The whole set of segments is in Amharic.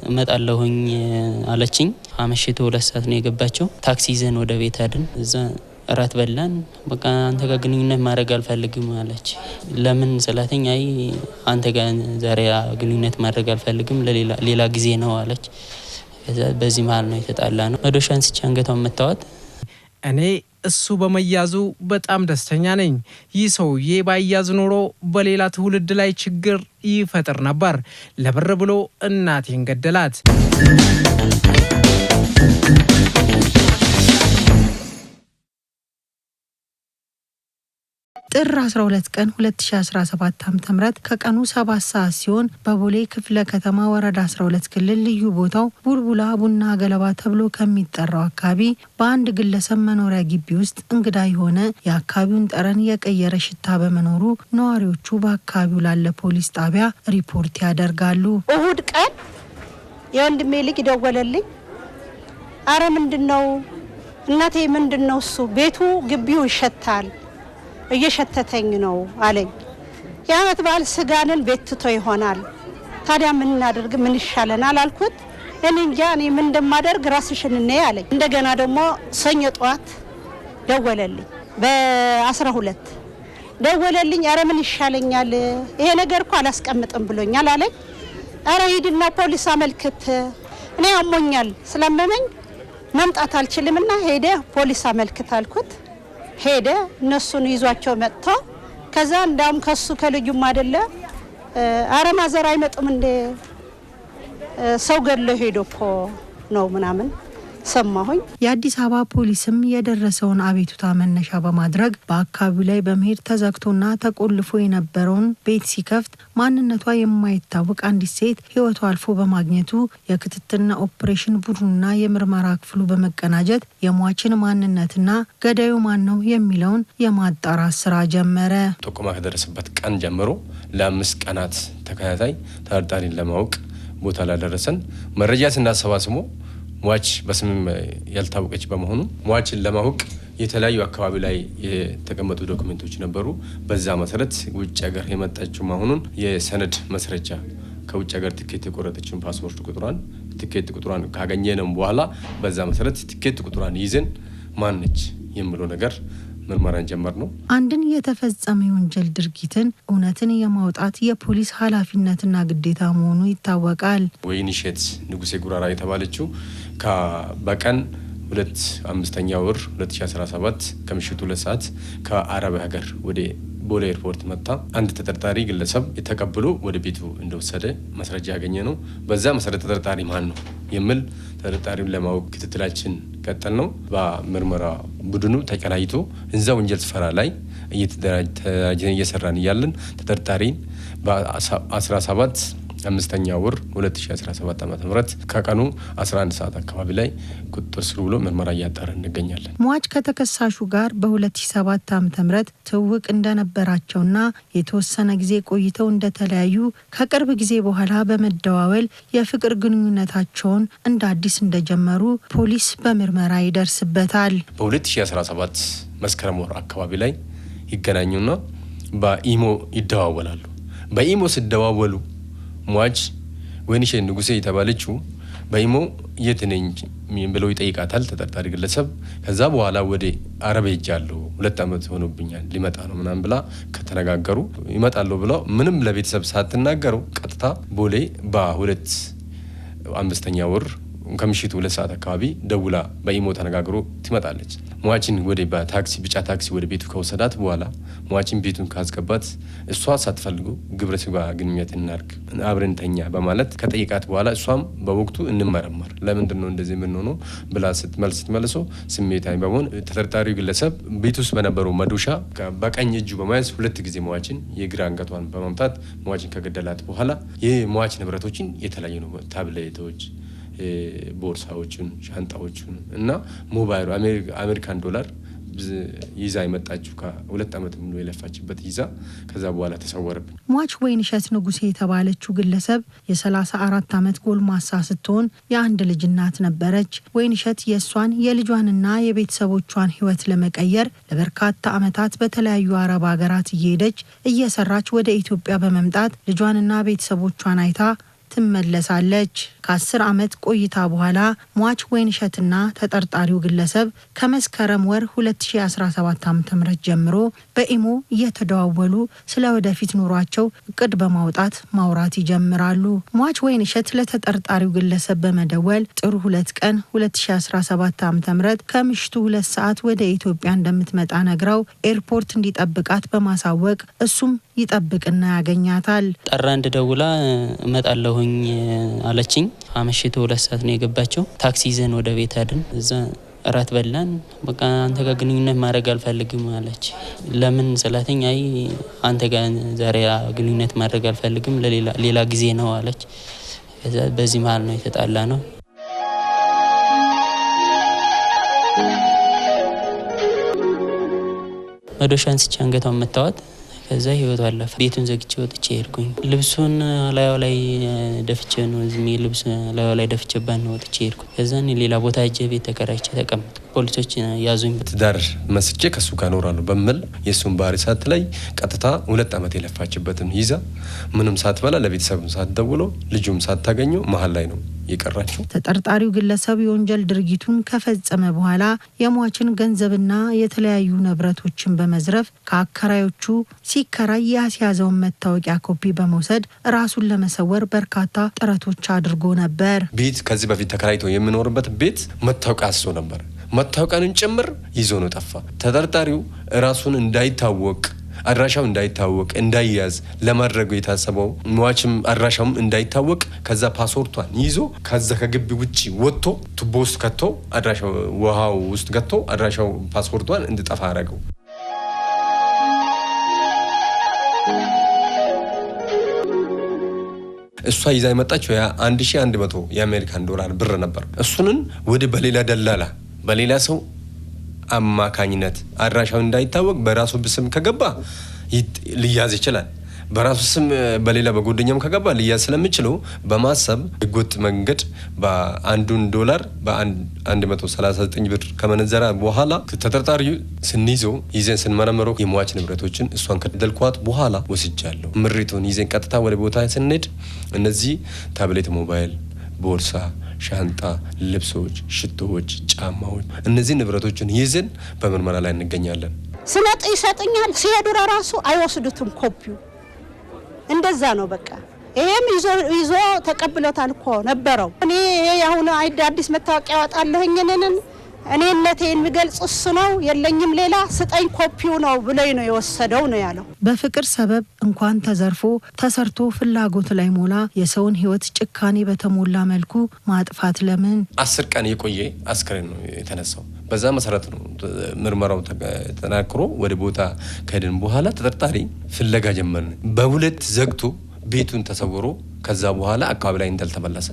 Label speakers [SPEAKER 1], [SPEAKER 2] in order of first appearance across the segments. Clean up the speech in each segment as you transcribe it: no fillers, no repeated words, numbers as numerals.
[SPEAKER 1] እመጣለሁኝ አለችኝ። አመሽቶ 2 ሰዓት ነው የገባቸው። ታክሲ ይዘን ወደ ቤት አድን እዛ እራት በላን። በቃ አንተ ጋር ግንኙነት ማድረግ አልፈልግም አለች። ለምን ስላተኝ አይ አንተ ጋር ዛሬ ግንኙነት ማድረግ አልፈልግም ለሌላ ጊዜ ነው አለች። በዚህ መሃል ነው የተጣላ ነው። መዶሻ አንስቼ አንገቷን መታወት።
[SPEAKER 2] እኔ እሱ በመያዙ በጣም ደስተኛ ነኝ። ይህ ሰውዬ ባያዝ ኖሮ በሌላ ትውልድ ላይ ችግር ይፈጥር ነበር። ለብር ብሎ እናቴን ገደላት።
[SPEAKER 3] ጥር 12 ቀን 2017 ዓ.ም ከቀኑ 7 ሰዓት ሲሆን በቦሌ ክፍለ ከተማ ወረዳ 12 ክልል ልዩ ቦታው ቡልቡላ ቡና ገለባ ተብሎ ከሚጠራው አካባቢ በአንድ ግለሰብ መኖሪያ ግቢ ውስጥ እንግዳ የሆነ የአካባቢውን ጠረን የቀየረ ሽታ በመኖሩ ነዋሪዎቹ በአካባቢው ላለ ፖሊስ ጣቢያ ሪፖርት ያደርጋሉ።
[SPEAKER 4] እሁድ ቀን የወንድሜ ልጅ ደወለልኝ። አረ ምንድነው እናቴ ምንድነው እሱ ቤቱ ግቢው ይሸታል እየሸተተኝ ነው አለኝ። የዓመት በዓል ስጋንን ቤት ትቶ ይሆናል ታዲያ ምን እናደርግ ምን ይሻለናል አልኩት። እኔ እንጃ እኔ ምን እንደማደርግ ራስሽን ነይ አለኝ። እንደገና ደግሞ ሰኞ ጧት ደወለልኝ በ12 ደወለልኝ። አረ ምን ይሻለኛል ይሄ ነገር እኮ አላስቀምጥም ብሎኛል አለኝ። አረ ሂድና ፖሊስ አመልክት እኔ አሞኛል ስለመመኝ መምጣት አልችልምና ሄደ ፖሊስ አመልክት አልኩት። ሄደ እነሱን ይዟቸው መጥቶ ከዛ እንዳም ከሱ ከልጁም አይደለ አረ ማዘር አይመጡም እንደ ሰው ገለ ሄዶ እኮ ነው ምናምን ሰማሁኝ።
[SPEAKER 3] የአዲስ አበባ ፖሊስም የደረሰውን አቤቱታ መነሻ በማድረግ በአካባቢው ላይ በመሄድ ተዘግቶና ተቆልፎ የነበረውን ቤት ሲከፍት ማንነቷ የማይታወቅ አንዲት ሴት ሕይወቷ አልፎ በማግኘቱ የክትትልና ኦፕሬሽን ቡድኑና የምርመራ ክፍሉ በመቀናጀት የሟችን ማንነትና ገዳዩ ማን ነው የሚለውን የማጣራት ስራ ጀመረ።
[SPEAKER 5] ጥቆማ ከደረሰበት ቀን ጀምሮ ለ5 ቀናት ተከታታይ ተጠርጣሪን ለማወቅ ቦታ ላይ ደረሰን። መረጃ ስናሰባስቦ ሟች በስምም ያልታወቀች በመሆኑ ሟችን ለማወቅ የተለያዩ አካባቢ ላይ የተቀመጡ ዶክመንቶች ነበሩ። በዛ መሰረት ውጭ ሀገር የመጣችው መሆኑን የሰነድ መስረጃ ከውጭ ሀገር ትኬት የቆረጠችን ፓስፖርት ቁጥሯን ትኬት ቁጥሯን ካገኘነም በኋላ በዛ መሰረት ትኬት ቁጥሯን ይዘን ማነች የሚለው ነገር ምርመራን ጀመር ነው።
[SPEAKER 3] አንድን የተፈጸመ የወንጀል ድርጊትን እውነትን የማውጣት የፖሊስ ኃላፊነትና ግዴታ መሆኑ ይታወቃል።
[SPEAKER 5] ወይንሸት ንጉሴ ጉራራ የተባለችው በቀን 25ኛ ወር 2017 ከምሽቱ 2 ሰዓት ከአረብ ሀገር ወደ ቦሌ ኤርፖርት መጣ። አንድ ተጠርጣሪ ግለሰብ የተቀብሎ ወደ ቤቱ እንደወሰደ መስረጃ ያገኘ ነው። በዛ መሰረት ተጠርጣሪ ማን ነው የሚል ተጠርጣሪውን ለማወቅ ክትትላችን ቀጠል ነው። በምርመራ ቡድኑ ተቀናይቶ እዛ ወንጀል ስፍራ ላይ እየሰራን እያለን ተጠርጣሪን በ17 5ኛ ወር 2017 ዓ.ም ከቀኑ 11 ሰዓት አካባቢ ላይ ቁጥጥር ስር ውሎ ምርመራ እያጣራን እንገኛለን።
[SPEAKER 3] ሟች ከተከሳሹ ጋር በ2007 ዓ.ም ትውውቅ እንደነበራቸውና የተወሰነ ጊዜ ቆይተው እንደተለያዩ ከቅርብ ጊዜ በኋላ በመደዋወል የፍቅር ግንኙነታቸውን እንደ አዲስ እንደጀመሩ ፖሊስ በምርመራ ይደርስበታል።
[SPEAKER 5] በ2017 መስከረም ወር አካባቢ ላይ ይገናኙና በኢሞ ይደዋወላሉ። በኢሞ ሲደዋወሉ ሟች ወይንሸት ንጉሴ የተባለችው በኢሞ የት ነኝ ብለው ይጠይቃታል ተጠርጣሪ ግለሰብ። ከዛ በኋላ ወደ አረብ ሄጃለሁ 2 ዓመት ሆኖብኛል ሊመጣ ነው ምናምን ብላ ከተነጋገሩ ይመጣሉ ብለው ምንም ለቤተሰብ ሳትናገሩ ቀጥታ ቦሌ በ5ኛ ወር ከምሽቱ 2 ሰዓት አካባቢ ደውላ በኢሞ ተነጋግሮ ትመጣለች። ሟችን ወደ በታክሲ ቢጫ ታክሲ ወደ ቤቱ ከወሰዳት በኋላ ሟችን ቤቱን ካስገባት እሷ ሳትፈልጉ ግብረ ስጋ ግንኙነት እናርግ አብረን ተኛ በማለት ከጠይቃት በኋላ እሷም በወቅቱ እንመረመር ለምንድን ነው እንደዚህ ምን ሆኖ ብላ ስትመልሶ ስሜታዊ በመሆን ተጠርጣሪው ግለሰብ ቤት ውስጥ በነበረው መዶሻ በቀኝ እጁ በመያዝ 2 ጊዜ ሟችን የግራ አንገቷን በመምታት ሟችን ከገደላት በኋላ የሟች ንብረቶችን የተለያዩ ነው ታብሌቶች ቦርሳዎችን ሻንጣዎችን እና ሞባይል አሜሪካን ዶላር ይዛ የመጣችው ከ2 ዓመት ሙሉ የለፋችበት ይዛ ከዛ በኋላ ተሰወረብን።
[SPEAKER 3] ሟች ወይንሸት ንጉሴ የተባለችው ግለሰብ የ34 ዓመት ጎልማሳ ስትሆን የአንድ ልጅ እናት ነበረች። ወይንሸት የእሷን የልጇንና የቤተሰቦቿን ሕይወት ለመቀየር ለበርካታ ዓመታት በተለያዩ አረብ ሀገራት እየሄደች እየሰራች ወደ ኢትዮጵያ በመምጣት ልጇንና ቤተሰቦቿን አይታ ትመለሳለች። ከ10 ዓመት ቆይታ በኋላ ሟች ወይንሸትና ተጠርጣሪው ግለሰብ ከመስከረም ወር 2017 ዓ.ም ጀምሮ በኢሞ እየተደዋወሉ ስለ ወደፊት ኑሯቸው እቅድ በማውጣት ማውራት ይጀምራሉ። ሟች ወይንሸት ለተጠርጣሪው ግለሰብ በመደወል ጥር 2 ቀን 2017 ዓ.ም ከምሽቱ 2 ሰዓት ወደ ኢትዮጵያ እንደምትመጣ ነግራው ኤርፖርት እንዲጠብቃት በማሳወቅ እሱም ይጠብቅና ያገኛታል።
[SPEAKER 1] ጠራ እንደደውላ እመጣለሁኝ አለችኝ። አመሽቶ 2 ሰዓት ነው የገባቸው። ታክሲ ይዘን ወደ ቤት አድን። እዛ እራት በላን። በቃ አንተ ጋር ግንኙነት ማድረግ አልፈልግም አለች። ለምን ስላተኝ አይ አንተ ጋር ዛሬ ግንኙነት ማድረግ አልፈልግም ሌላ ጊዜ ነው አለች። በዚህ መሀል ነው የተጣላ ነው። መዶሻን ስቻ አንገቷን መታወት። ከዛ ህይወቷ አለፈ። ቤቱን ዘግቼ ወጥቼ ሄድኩኝ። ልብሱን ላዩ ላይ ደፍቼ ነው ልብስ ላዩ ላይ ደፍቼባት ነው ወጥቼ ሄድኩኝ። ከዛ ሌላ ቦታ ሄጄ ቤት ተከራይቼ ተቀመጥኩ። ፖሊሶች ያዙኝ። ትዳር
[SPEAKER 5] መስቼ ከሱ ጋር እኖራለሁ በሚል የሱን ባህሪ ሳት ላይ ቀጥታ 2 ዓመት የለፋችበትን ይዛ ምንም ሳትበላ ለቤተሰብ ሳትደውሎ ልጁም ሳታገኘው መሀል ላይ ነው የቀራችው።
[SPEAKER 3] ተጠርጣሪው ግለሰብ የወንጀል ድርጊቱን ከፈጸመ በኋላ የሟችን ገንዘብና የተለያዩ ንብረቶችን በመዝረፍ ከአከራዮቹ ሲከራይ ያስያዘውን መታወቂያ ኮፒ በመውሰድ ራሱን ለመሰወር በርካታ ጥረቶች አድርጎ ነበር።
[SPEAKER 5] ቤት ከዚህ በፊት ተከራይቶ የሚኖርበት ቤት መታወቂያ አስሶ ነበር። መታወቂያንን ጭምር ይዞ ነው ጠፋ። ተጠርጣሪው ራሱን እንዳይታወቅ አድራሻው እንዳይታወቅ እንዳይያዝ ለማድረግ የታሰበው ሟችም አድራሻውም እንዳይታወቅ ከዛ ፓስፖርቷን ይዞ ከዛ ከግቢ ውጪ ወጥቶ ቱቦ ውስጥ ከቶ አድራሻው ውሃው ውስጥ ከቶ አድራሻው ፓስፖርቷን እንድጠፋ አረገው። እሷ ይዛ የመጣችው $1100 የአሜሪካን ዶላር ብር ነበር። እሱንን ወደ በሌላ ደላላ በሌላ ሰው አማካኝነት አድራሻው እንዳይታወቅ በራሱ ስም ከገባ ሊያዝ ይችላል። በራሱ ስም በሌላ በጓደኛም ከገባ ሊያዝ ስለሚችለው በማሰብ ህገወጥ መንገድ $1 በ139 ብር ከመነዘራ በኋላ ተጠርጣሪው ስንይዘው ይዘን ስንመረምረው የሟች ንብረቶችን እሷን ከደልኳት በኋላ ወስጃለሁ። ምሪቱን ይዘን ቀጥታ ወደ ቦታ ስንሄድ እነዚህ ታብሌት፣ ሞባይል፣ ቦርሳ፣ ሻንጣ፣ ልብሶች፣ ሽቶዎች፣ ጫማዎች እነዚህ ንብረቶችን ይዘን በምርመራ ላይ እንገኛለን።
[SPEAKER 4] ስመጥ ይሰጥኛል። ሲሄዱ ራሱ አይወስዱትም ኮፒው። እንደዛ ነው በቃ። ይሄም ይዞ ተቀብሎታል እኮ ነበረው። እኔ አሁን አዲስ መታወቂያ ያወጣለሁኝንን እኔነቴን የሚገልጽ እሱ ነው የለኝም ሌላ ስጠኝ ኮፒው ነው ብለኝ ነው የወሰደው ነው ያለው።
[SPEAKER 3] በፍቅር ሰበብ እንኳን ተዘርፎ ተሰርቶ ፍላጎት ላይ ሞላ የሰውን ህይወት ጭካኔ በተሞላ መልኩ ማጥፋት ለምን?
[SPEAKER 5] 10 ቀን የቆየ አስክሬን ነው የተነሳው። በዛ መሰረት ነው ምርመራው ተጠናክሮ ወደ ቦታ ከሄድን በኋላ ተጠርጣሪ ፍለጋ ጀመርን። በሁለት ዘግቶ ቤቱን ተሰውሮ ከዛ በኋላ አካባቢ ላይ እንዳልተመለሰ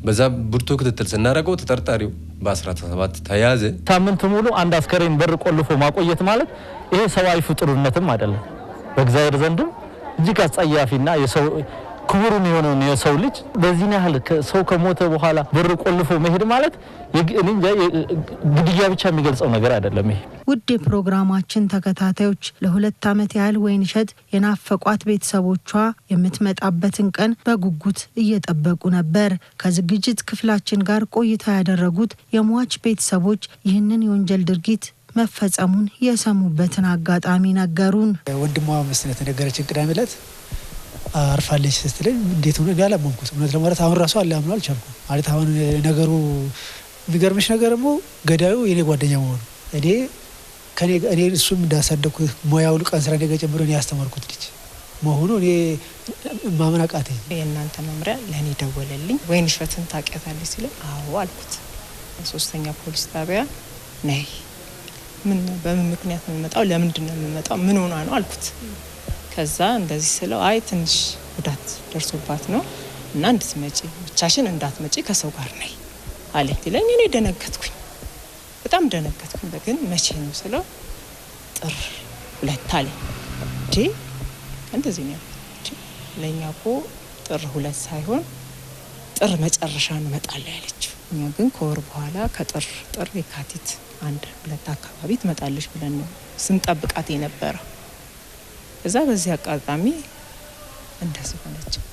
[SPEAKER 5] በዛ ብርቱ ክትትል ስናደርገው ተጠርጣሪው በ17 ተያዘ።
[SPEAKER 6] ሳምንት ሙሉ አንድ አስከሬን በር ቆልፎ ማቆየት ማለት ይሄ ሰዋዊ ፍጡርነትም አይደለም። በእግዚአብሔር ዘንድም እጅግ አስጸያፊና የሰው ክቡርን የሆነውን የሰው ልጅ በዚህ ያህል ሰው ከሞተ በኋላ በር ቆልፎ መሄድ ማለት ግድያ ብቻ የሚገልጸው ነገር አይደለም። ይሄ
[SPEAKER 3] ውድ የፕሮግራማችን ተከታታዮች ለ2 ዓመት ያህል ወይንሸት የናፈቋት ቤተሰቦቿ የምትመጣበትን ቀን በጉጉት እየጠበቁ ነበር። ከዝግጅት ክፍላችን ጋር ቆይታ ያደረጉት የሟች ቤተሰቦች ይህንን የወንጀል ድርጊት መፈጸሙን የሰሙበትን አጋጣሚ ነገሩን።
[SPEAKER 7] ወንድሟ መስነት ነገረችን ቅዳሜ ዕለት አርፋለች ስትለኝ እንዴት ሆነ ያላመንኩት እውነት ለማለት አሁን ራሱ አላምነው አልቻልኩም። ማለት አሁን ነገሩ የሚገርምሽ ነገር ደግሞ ገዳዩ የኔ ጓደኛ መሆኑ እኔ እሱም እንዳሳደኩት ሙያው ቀን ስራ ነገ ጨምሮ እኔ ያስተማርኩት ልጅ መሆኑ እኔ ማመን አቃተኝ።
[SPEAKER 8] የእናንተ መምሪያ ለእኔ ደወለልኝ። ወይንሸትን ታውቂያታለሽ ሲለኝ አዎ አልኩት። 3ኛ ፖሊስ ጣቢያ ነይ፣ በምን ምክንያት ነው የምመጣው? ለምንድን ነው የምመጣው? ምን ሆና ነው አልኩት። ከዛ እንደዚህ ስለው አይ ትንሽ ጉዳት ደርሶባት ነው እና እንድትመጪ ብቻሽን እንዳትመጪ ከሰው ጋር ነይ አለኝ። ለኝ እኔ ደነገጥኩኝ፣ በጣም ደነገጥኩኝ። ግን መቼ ነው ስለው ጥር 2 አለኝ። እንደዚህ ነው ለኛ እኮ ጥር 2 ሳይሆን ጥር መጨረሻ እንመጣለን ያለችው። እኛ ግን ከወር በኋላ ከጥር የካቲት 1-2 አካባቢ ትመጣለች ብለን ነው ስንጠብቃት የነበረው። እዛ በዚህ አጋጣሚ እንደዚህ ሆነችብን።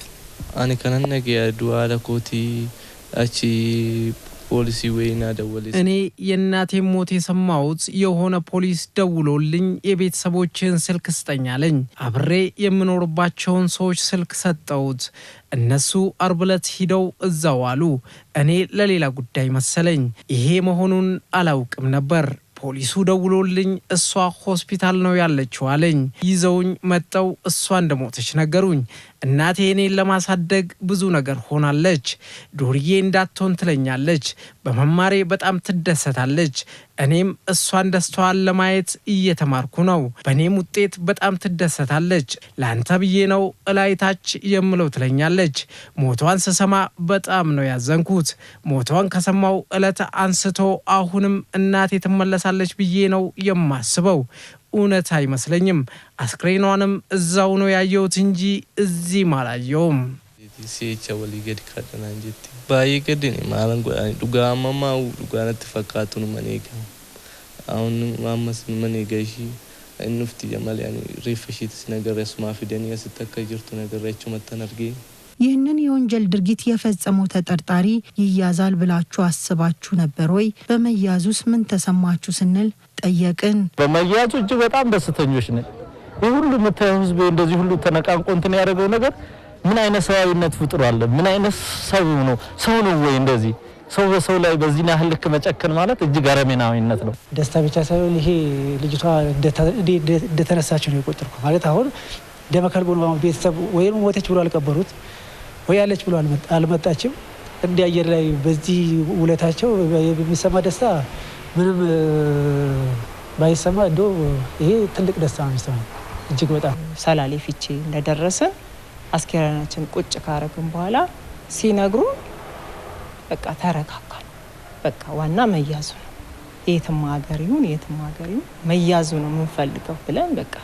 [SPEAKER 9] أنا كان نجي أدوار كوتي أشي ፖሊሲ ወይና ደወለች
[SPEAKER 2] እኔ የእናቴ ሞት የሰማሁት የሆነ ፖሊስ ደውሎልኝ የቤተሰቦችን ስልክ ስጠኛለኝ አብሬ የምኖርባቸውን ሰዎች ስልክ ሰጠውት እነሱ አርብለት ሂደው እዛው አሉ እኔ ለሌላ ጉዳይ መሰለኝ ይሄ መሆኑን አላውቅም ነበር ፖሊሱ ደውሎልኝ እሷ ሆስፒታል ነው ያለችው አለኝ ይዘውኝ መጣው እሷ እንደሞተች ነገሩኝ እናቴ እኔን ለማሳደግ ብዙ ነገር ሆናለች ዱርዬ እንዳትሆን ትለኛለች በመማሬ በጣም ትደሰታለች እኔም እሷን ደስታዋን ለማየት እየተማርኩ ነው በኔም ውጤት በጣም ትደሰታለች ላንተ ብዬ ነው እላይታች የምለው ትለኛለች ሞቷን ስሰማ በጣም ነው ያዘንኩት ሞቷን ከሰማው እለት አንስቶ አሁንም እናቴ ትመለሳለች ብዬ ነው የማስበው እውነት አይመስለኝም አስክሬኗንም እዛው ነው ያየሁት እንጂ እዚህ ማላየውም
[SPEAKER 9] ሲቻ ወሊገድ ካደና እንጂ ባይገድን ማለንጎ ዱጋማማው ዱጋነት ተፈካቱን ማኔጋ አሁን ማመስ ማኔጋሺ እንፍቲ ጀማል ያኒ ሪፍሺት ነገር ያስማ ፊደን ያስተከጅርቱ ነገር ያቹ መተነርጌ
[SPEAKER 3] ይህንን የወንጀል ድርጊት የፈጸመው ተጠርጣሪ ይያዛል ብላችሁ አስባችሁ ነበር ወይ በመያዙስ ምን ተሰማችሁ ስንል ጠየቅን
[SPEAKER 6] በመያዙ እጅ በጣም ደስተኞች ነን ይሁሉ መተው ህዝብ እንደዚህ ሁሉ ተነቃንቆ እንትን ያደረገው ነገር ምን አይነት ሰዋዊነት ፍጥሩ አለ ምን አይነት ሰው ነው ወይ እንደዚህ ሰው በሰው ላይ በዚህ ያህል ልክ መጨከን ማለት እጅግ አረመኔያዊነት ነው
[SPEAKER 7] ደስታ ብቻ ሳይሆን ይሄ ልጅቷ እንደተነሳች ነው የቆጠርኩ ማለት አሁን ደመከልቡን ቤተሰብ ወይም ሞተች ብሎ አልቀበሩት ወይ ያለች ብሎ አልመጣችም እንዲያየር ላይ በዚህ ውለታቸው የሚሰማ ደስታ ምንም ባይሰማ እንደው ይሄ ትልቅ ደስታ ነው የሚሰማው እጅግ በጣም
[SPEAKER 8] ሰላሌ ፊቼ እንደደረሰ አስከሬናችን ቁጭ ካረግን በኋላ ሲነግሩ በቃ ተረካካን በቃ ዋና መያዙ ነው የትም ሀገር ይሁን መያዙ ነው የምንፈልገው ብለን በቃ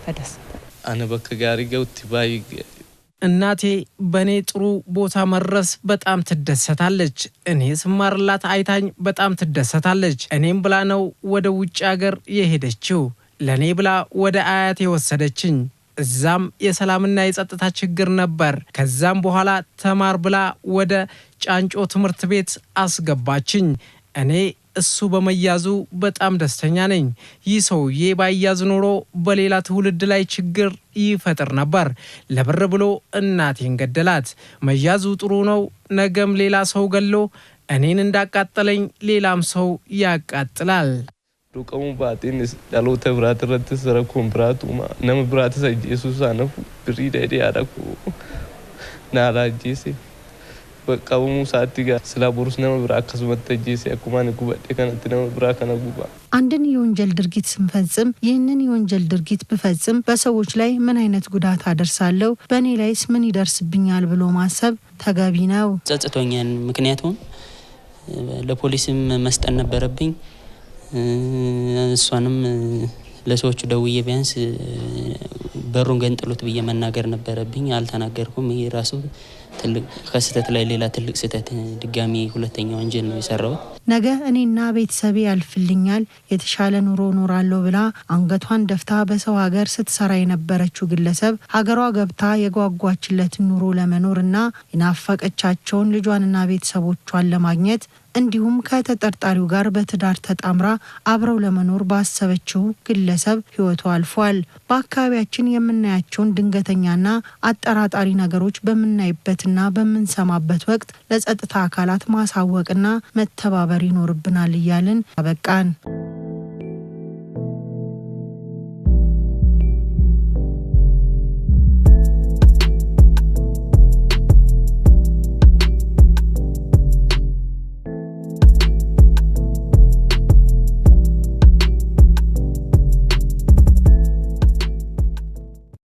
[SPEAKER 8] ተደስተን
[SPEAKER 9] አነ በከጋሪ ገውት ባይ
[SPEAKER 2] እናቴ በኔ ጥሩ ቦታ መረስ በጣም ትደሰታለች እኔ ስማርላት አይታኝ በጣም ትደሰታለች እኔም ብላ ነው ወደ ውጭ ሀገር የሄደችው ለኔ ብላ ወደ አያቴ ወሰደችኝ እዛም የሰላምና የጸጥታ ችግር ነበር ከዛም በኋላ ተማር ብላ ወደ ጫንጮ ትምህርት ቤት አስገባችኝ እኔ እሱ በመያዙ በጣም ደስተኛ ነኝ ይህ ሰውዬ ባይያዝ ኖሮ በሌላ ትውልድ ላይ ችግር ይፈጥር ነበር ለብር ብሎ እናቴን ገደላት መያዙ ጥሩ ነው ነገም ሌላ ሰው ገሎ እኔን እንዳቃጠለኝ ሌላም ሰው ያቃጥላል
[SPEAKER 9] ዱቀሙ ባቲን ዳሎተ ብራት ረተ ሰረኩም ብራቱማ ነም ብራት ሰጅ ኢየሱስ አነፉ ብሪዳዲ ያዳኩ ናላጂሲ በቃው ሙሳቲጋ ስላቦሩስ ነው ብራከስ ወተጂሲ አኩማን ጉበደ ከነት ነው ብራከና ጉባ
[SPEAKER 3] አንድን የወንጀል ድርጊት ስንፈጽም ይህንን የወንጀል ድርጊት በፈጽም በሰዎች ላይ ምን አይነት ጉዳት አደርሳለሁ በኔ ላይስ ምን ይደርስብኛል ብሎ ማሰብ ተገቢ ነው
[SPEAKER 1] ጸጽቶኛል ምክንያቱም ለፖሊስም መስጠት ነበረብኝ እሷንም ለሰዎቹ ደውዬ ቢያንስ በሩን ገንጥሉት ብዬ መናገር ነበረብኝ አልተናገርኩም ይሄ ራሱ ትልቅ ከስተት ላይ ሌላ ትልቅ ስተት ድጋሚ ሁለተኛ ወንጀል ነው የሰራው
[SPEAKER 3] ነገ እኔና ቤተሰቤ ያልፍልኛል የተሻለ ኑሮ ኖራለሁ ብላ አንገቷን ደፍታ በሰው ሀገር ስትሰራ የነበረችው ግለሰብ ሀገሯ ገብታ የጓጓችለት ኑሮ ለመኖርና የናፈቀቻቸውን ልጇንና ቤተሰቦቿን ለማግኘት እንዲሁም ከተጠርጣሪው ጋር በትዳር ተጣምራ አብረው ለመኖር ባሰበችው ግለሰብ ህይወቷ አልፏል በአካባቢያችን የምናያቸውን ድንገተኛና አጠራጣሪ ነገሮች በመናይበትና በመንሰማበት ወቅት ለጸጥታ አካላት ማሳወቅና መተባበር ይኖርብናል እያልን አበቃን